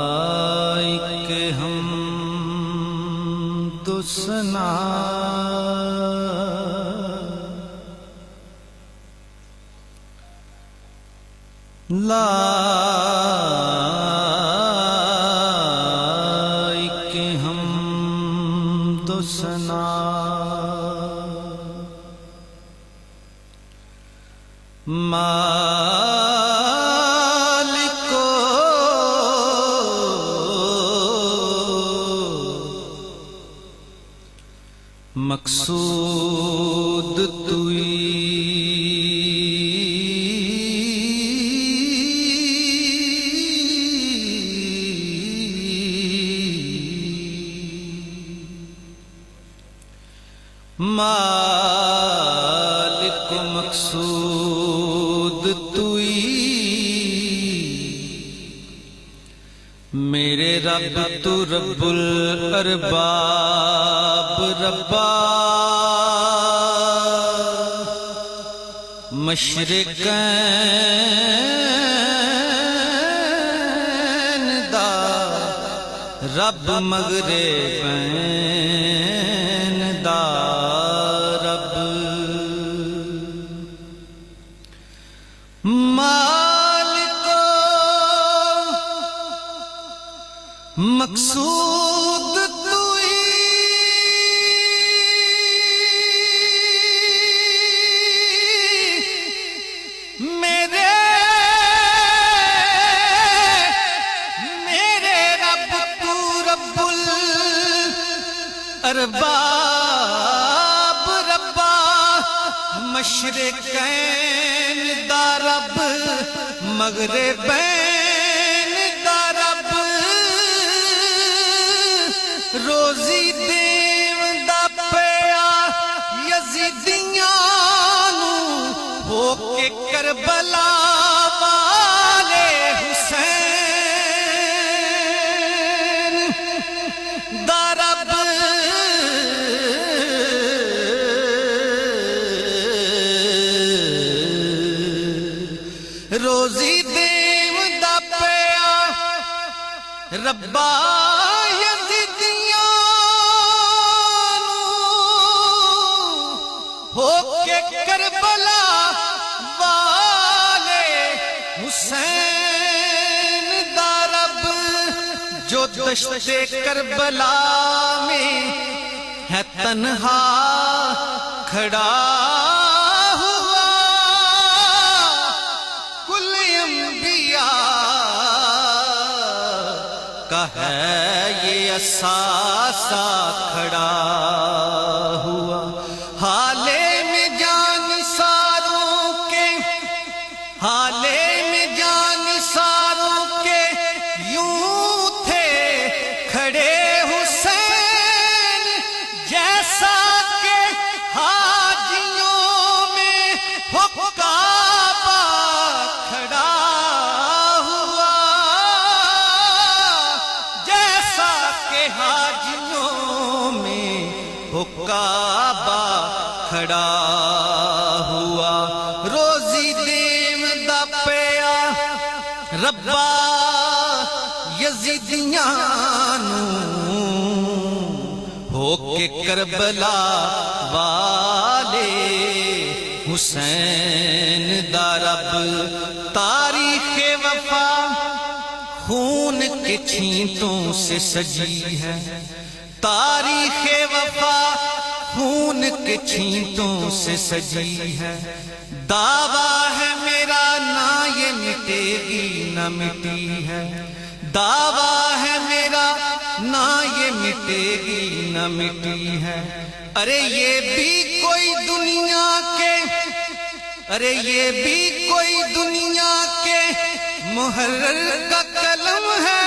لائق ہم دسنا لائق ہم دسنا مقصود توئی مالک مقصود توئی میرے رب تو رب الارباب ربا مشرقین دا رب مغربین دا رب مالک مقصود ارباب ربا مشرقین دا رب مغربین دا رب روزی دیو دا پیا یزیدیاں نو ہو کے کربلا والے حسین دا رب روزی دیو دا پیا ربا یزیدیاں نو ہو کے کربلا والے حسین دا رب جو دشت کربلا میں ہے تنہا کھڑا کا ہے یہ اثاثہ کھڑا ہوا حالے میں جان ساروں کے حالے میں جان ساروں کے یوں تھے کھڑے حسین جیسا کہ حاجیوں میں کعبہ کھڑا حاجیوں میں وہ کعبہ کھڑا ہوا روزی دیو دا پیا ربا یزیدیاں نو ہو کے کربلا والے حسین دا رب تاریخ وفا خون کے چھینٹوں سے سجی ہے تاریخ وفا خون کے چھینٹوں سے سجی ہے دعویٰ ہے میرا نہ یہ مٹے گی نہ مٹی ہے دعویٰ ہے میرا نہ یہ مٹے گی نہ مٹی ہے ارے یہ بھی کوئی دنیا کے ارے یہ بھی کوئی دنیا کے محرر کا قلم ہے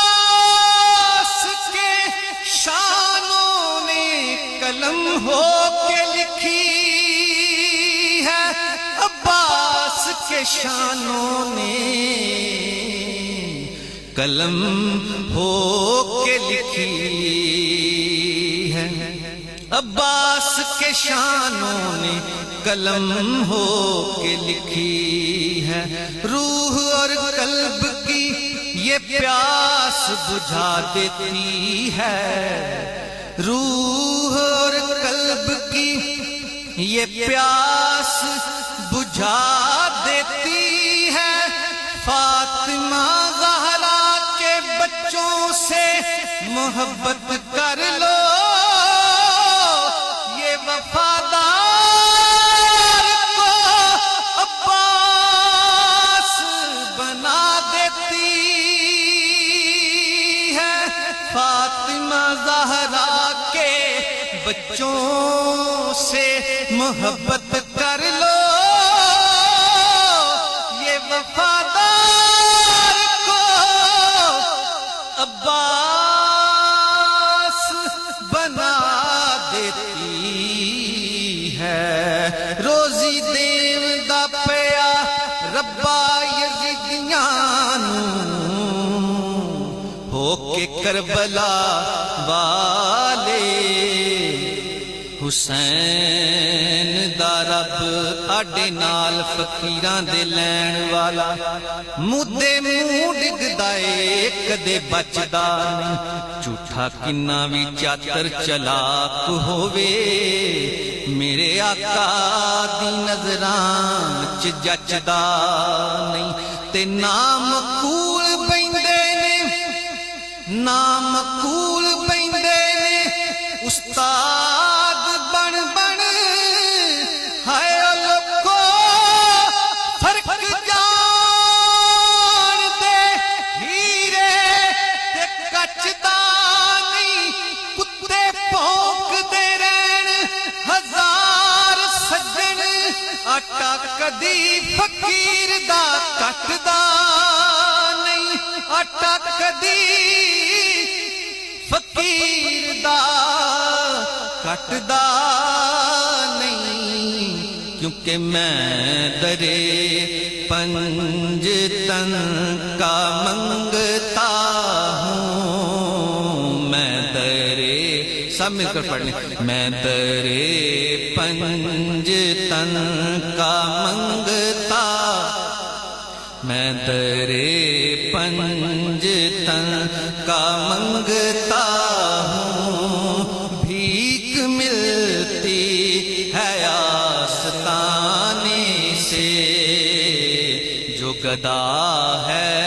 عباس کے شانوں نے قلم ہو کے لکھی شانوں نے قلم ہو کے لکھی ہے، عباس کے شانوں نے قلم ہو کے لکھی ہے، روح اور قلب کی یہ پیاس بجھا دیتی ہے، روح اور قلب کی یہ پیاس بجھا دیتی ہے، فاطمہ زہرا کے بچوں سے محبت کر لو، یہ وفادار کو عباس بنا دیتی ہے، فاطمہ زہرا کے بچوں سے محبت کر لو، یہ وفادار کو عباس بنا دیتی ہے، روزی دیو دا پیا ربا یزیدیاں ہو کے کربلا والے، حسین دا رب آڈے نال فقیراں دے لین والا، مودے منہ ڈگدا اے کدے بچدا نہیں، جھوٹا کنا وی چاتر چلاک ہووے، میرے آقا دی نظراں وچ جچدا نہیں، تے نامقول بیندے نے، نامقول بیندے نے استاد بن بن، ہائے لوکو فرق جان دے ہیرے تے کچدا نہیں، کتے پھونک دے رہن ہزار سجن، آٹا کدی فقیر دا کٹدا نہیں، آٹا کدی فقیر دا کٹدا نہیں، کیونکہ میں درے پنجتن کا منگتا ہوں، میں درے سب مل کر پڑھ لیں، میں درے پنجتن کا منگتا، میں درے پنجتن کا منگتا ہوں، بھیک ملتی ہے آستانے سے، جو گدا ہے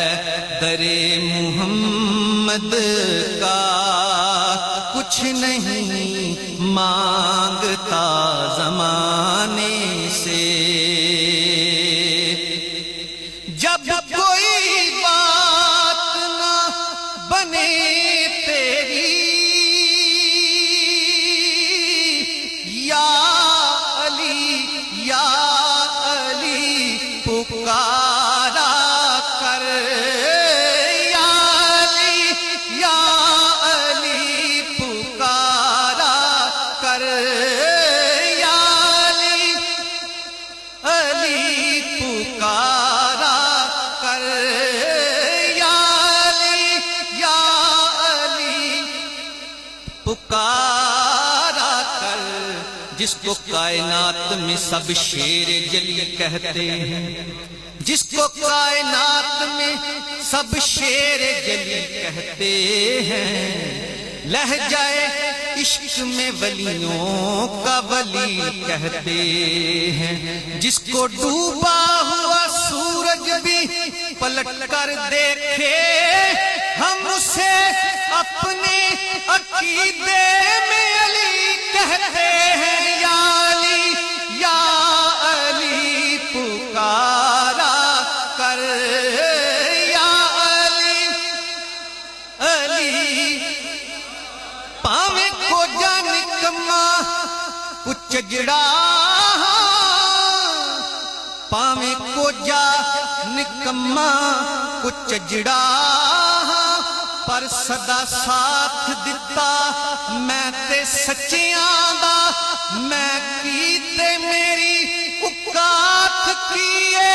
در محمد کا، کچھ نہیں مانگتا زمانے سے، جب کوئی بات نہ بنے تیری، یا علی پکارا کر، یا علی پکارا کر، یا علی پکارا کر، یا علی پکارا کر، جس کو کائنات میں سب شیر جلی کہتے ہیں، جس کو کائنات میں سب شیر جلی کہتے ہیں، لہجہ عشق میں ولیوں کا ولی کہتے ہیں، جس کو ڈوبا ہوا سورج بھی پلٹ کر دیکھے، ہم اسے اپنے عقیدے میں علی کہتے ہیں، یا علی پکارا کر، یا علی پاویں کو جان کما کچھ جڑا، پاویں کو جا نکما کچھ جڑا، پر صدا ساتھ دتا میں تے سچیاں دا، میں کیتے میری اوقات کیے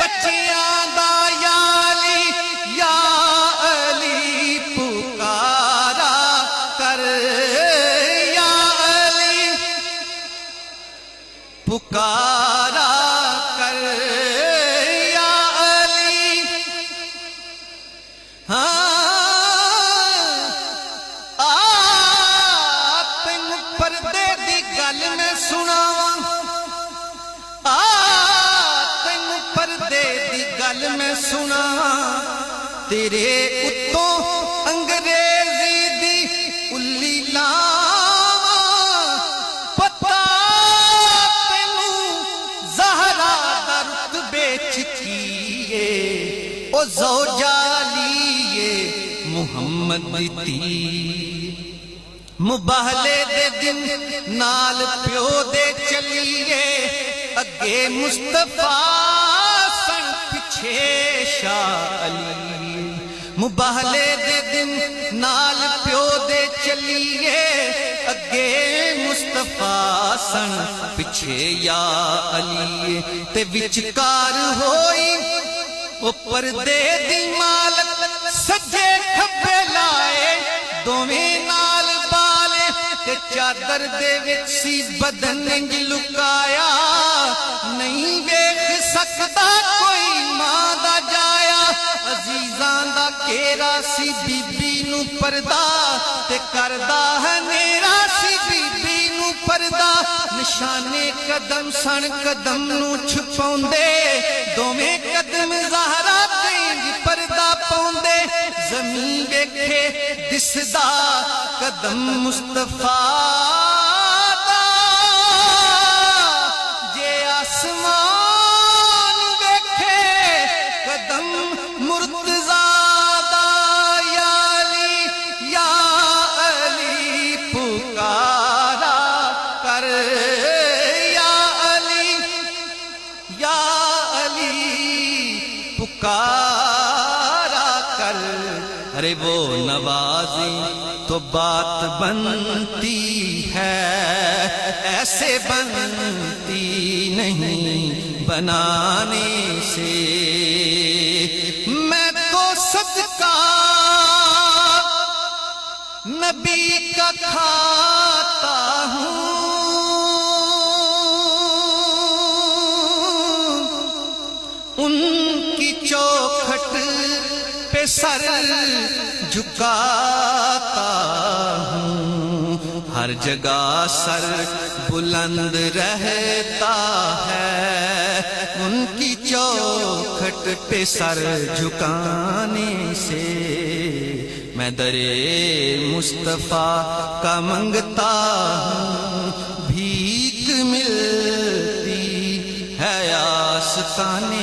بچیاں دا یا علی پکارا کر، یا علی پکارا کر، یا علی تین پردے دی گل میں سناواں، تین پردے دی گل میں سناواں، تیرے اتوں انگریزی دی الی لاواں، پتہ تینوں زہرا دا رتبے چ کیے، او زوجہ لیے محمد دی، مباہلے دے دن نال پیو دے چلیے، اگے مصطفیٰ سن پچھے شاہ علی، مباہلے دے دن نال پیو دے چلیے، اگے مصطفیٰ سن پچھے یا علی، تے وچکار ہوئی او پردے دی مالک، سجے کھبے لائے دوویں نال بالے، تے چادر دے وچ سی بدن انج لکایا، نہیں ویکھ سکدا کوئی ماں دا جایا، عزیزاں دا کیرا سی بی بی نو پردہ، تے کردا ہے نیرا سی بی بی نو پردہ، نشانے قدم سن قدم نو چھپاوندے، دوویں قدم زہرا تینج پردہ پاوندے، زمین ویکھے دسدا قدم مصطفیٰ دا، جے آسمان ویکھے قدم مرتضیٰ دا، یا علی پکارا کر، یا علی پکارا کر، ارے وہ نوازی تو بات بنتی ہے، ایسے بنتی نہیں بنانے سے، میں تو صدقہ نبی کا کھاتا ہوں، ان کی چوکھٹ پہ سر جھکاتا ہوں، ہر جگہ سر بلند رہتا ہے، ان کی چوکھٹ پہ سر جھکانے سے، میں درے مصطفیٰ کا منگتا ہوں، بھیک ملتی ہے آستانے